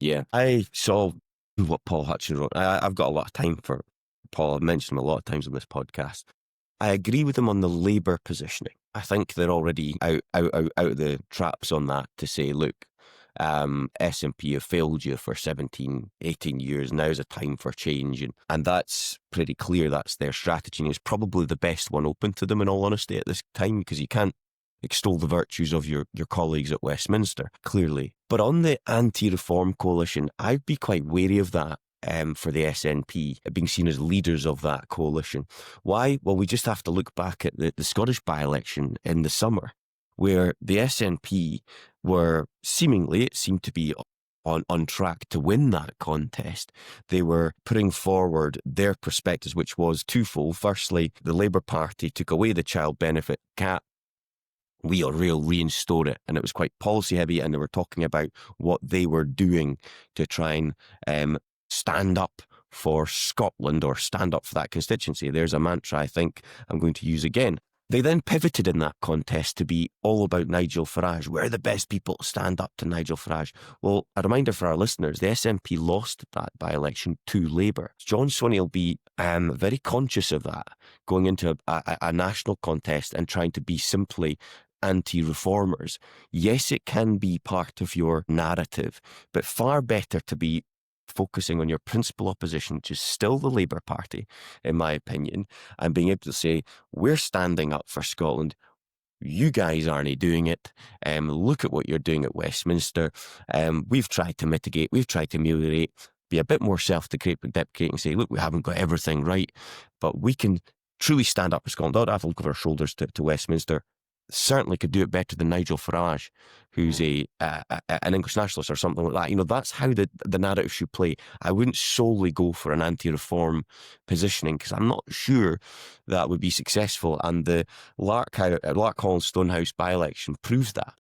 Yeah, I saw what Paul Hutchins wrote. I've got a lot of time for Paul. I've mentioned him a lot of times on this podcast. I agree with him on the Labour positioning. I think they're already out of the traps on that to say, look, SNP have failed you for 17, 18 years. Now's a time for change. And that's pretty clear. That's their strategy. And it's probably the best one open to them, in all honesty, at this time, because you can't extol the virtues of your colleagues at Westminster, clearly. But on the anti-reform coalition, I'd be quite wary of that. For the SNP, being seen as leaders of that coalition. Why? Well, we just have to look back at the Scottish by-election in the summer, where the SNP were seemingly, it seemed to be on track to win that contest. They were putting forward their perspectives, which was twofold. Firstly, the Labour Party took away the child benefit cap. We'll reinstore it. And it was quite policy heavy, and they were talking about what they were doing to try and stand up for Scotland, or stand up for that constituency. There's a mantra I think I'm going to use again. They then pivoted in that contest to be all about Nigel Farage. We're the best people to stand up to Nigel Farage. Well, a reminder for our listeners, the SNP lost that by-election to Labour. John Swinney will be very conscious of that, going into a national contest and trying to be simply anti-reformers. Yes, it can be part of your narrative, but far better to be focusing on your principal opposition, which is still the Labour Party, in my opinion, and being able to say, we're standing up for Scotland. You guys aren't doing it. Look at what you're doing at Westminster. We've tried to mitigate, we've tried to ameliorate, be a bit more self-deprecating and say, look, we haven't got everything right, but we can truly stand up for Scotland. Don't have to look over our shoulders to Westminster. Certainly could do it better than Nigel Farage, who's an English nationalist or something like that. That's how the narrative should play. I wouldn't solely go for an anti-reform positioning, because I'm not sure that would be successful. And the Lark Hall and Stonehouse by-election proves that.